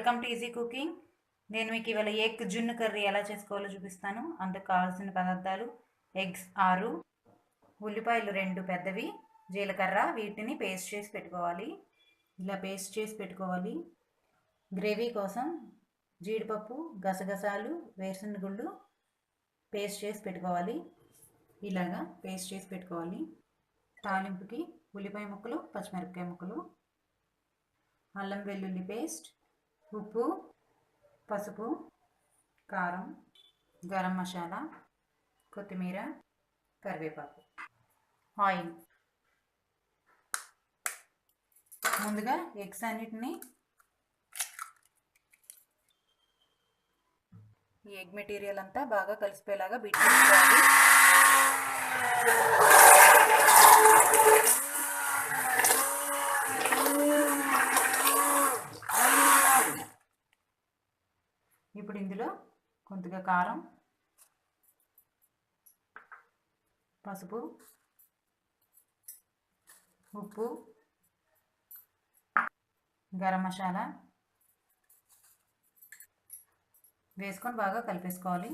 Welcome to easy cooking. నేను మీకు ఇవాళ ఎగ్ జున్ను కర్రీ ఎలా చేసుకోవాలో చూపిస్తాను. అందుకు కావాల్సిన పదార్థాలు: ఎగ్స్ 6, ఉల్లిపాయలు 2 పెద్దవి, జీలకర్ర, వీటిని పేస్ట్ చేసి పెట్టుకోవాలి. ఇలా పేస్ట్ చేసి పెట్టుకోవాలి. గ్రేవీ కోసం జీడిపప్పు, గసగసాలు, వేరుశనగ గుళ్ళు పేస్ట్ చేసి పెట్టుకోవాలి. ఇలాగా పేస్ట్ చేసి పెట్టుకోవాలి. తాలింపుకి ఉల్లిపాయ ముక్కలు, పచ్చిమిరపకాయ ముక్కలు, అల్లం వెల్లుల్లి పేస్ట్, ఉప్పు, పసుపు, కారం, గరం మసాలా, కొత్తిమీర, కరివేపాకు, ఆయిల్. ముందుగా ఎగ్స్ అన్నిటిని ఈ ఎగ్ మెటీరియల్ అంతా బాగా కలిసిపోయేలాగా బీట్ చేసుకోవాలి. ఇప్పుడు ఇందులో కొద్దిగా కారం, పసుపు, ఉప్పు, గరం మసాలా వేసుకొని బాగా కలిపేసుకోవాలి.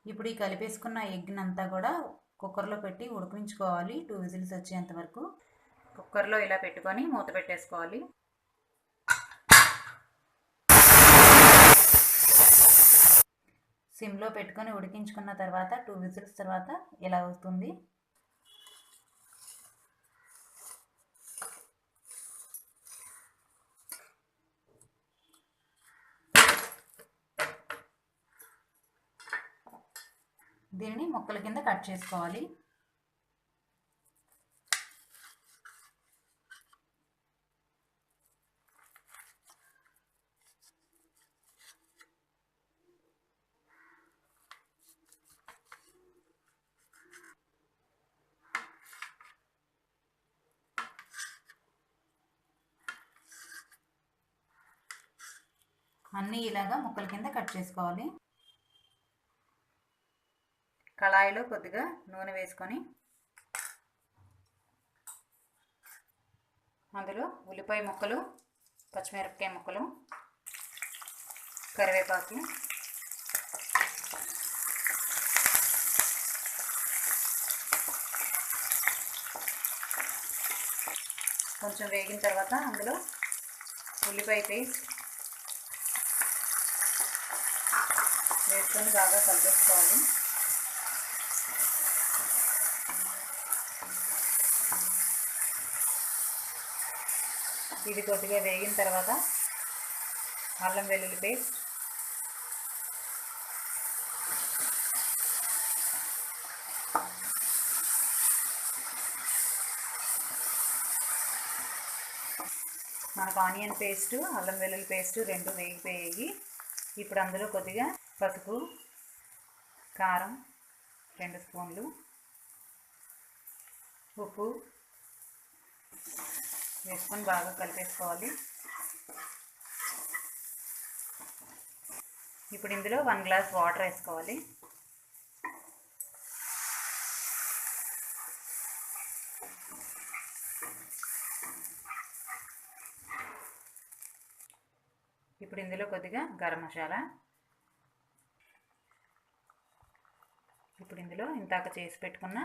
ఇప్పుడు ఈ కలిపేసుకున్న ఎగ్ని అంతా కూడా కుక్కర్లో పెట్టి ఉడికించుకోవాలి. 2 విజిల్స్ వచ్చేంత వరకు కుక్కర్లో ఇలా పెట్టుకొని మూత పెట్టేసుకోవాలి. సిమ్లో పెట్టుకొని ఉడికించుకున్న తర్వాత 2 విజిల్స్ తర్వాత ఇలా వస్తుంది. దీనిని ముక్కల కింద కట్ చేసుకోవాలి. అన్నీ ఇలాగా ముక్కల కింద కట్ చేసుకోవాలి. కళాయిలో కొద్దిగా నూనె వేసుకొని అందులో ఉల్లిపాయ ముక్కలు, పచ్చిమిరపకాయ ముక్కలు, కరివేపాకు, కొంచెం వేగిన తర్వాత అందులో ఉల్లిపాయ పేస్ట్ వేసుకొని బాగా కలిపేసుకోవాలి. ఇది కొద్దిగా వేగిన తర్వాత అల్లం వెల్లుల్లి పేస్ట్, మనకు ఆనియన్ పేస్ట్, అల్లం వెల్లుల్లి పేస్ట్ 2 వేగిపోయాయి. ఇప్పుడు అందులో కొద్దిగా పసుపు, కారం 2 స్పూన్లు, ఉప్పు వేసుకొని బాగా కలిపేసుకోవాలి. ఇప్పుడు ఇందులో 1 గ్లాస్ వాటర్ వేసుకోవాలి. ఇప్పుడు ఇందులో కొద్దిగా గరం మసాలా, ఇప్పుడు ఇందులో ఇంతాక చేసి పెట్టుకున్న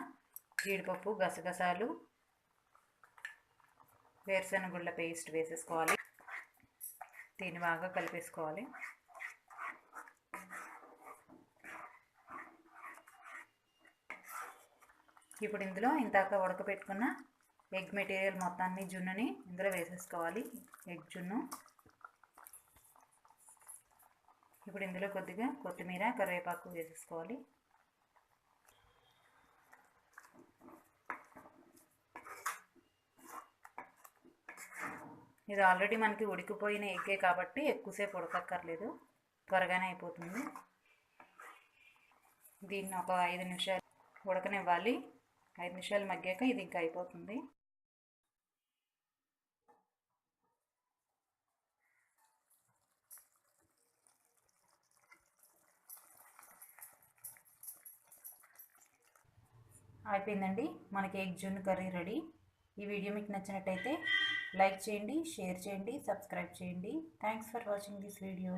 జీడిపప్పు, గసగసాలు, వేరుశనగ గుళ్ళ పేస్ట్ వేసేసుకోవాలి. దీన్ని బాగా కలిపేసుకోవాలి. ఇప్పుడు ఇందులో ఇంతాక ఉడకపెట్టుకున్న ఎగ్ మెటీరియల్ మొత్తాన్ని, జున్నుని ఇందులో వేసేసుకోవాలి. ఎగ్ జున్ను. ఇప్పుడు ఇందులో కొద్దిగా కొత్తిమీర, కరివేపాకు వేసేసుకోవాలి. ఇది ఆల్రెడీ మనకి ఉడికిపోయిన ఎగ్గే కాబట్టి ఎక్కువసేపు ఉడకక్కర్లేదు, త్వరగానే అయిపోతుంది. దీన్ని ఒక 5 నిమిషాలు ఉడకనివ్వాలి. 5 నిమిషాలు మగ్గాక ఇది ఇంకా అయిపోతుంది. అయిపోయిందండి, మనకి ఎగ్ జున్ను కర్రీ రెడీ. ఈ వీడియో మీకు నచ్చినట్టయితే లైక్ చేయండి, షేర్ చేయండి, సబ్స్క్రైబ్ చేయండి. Thanks for watching this video.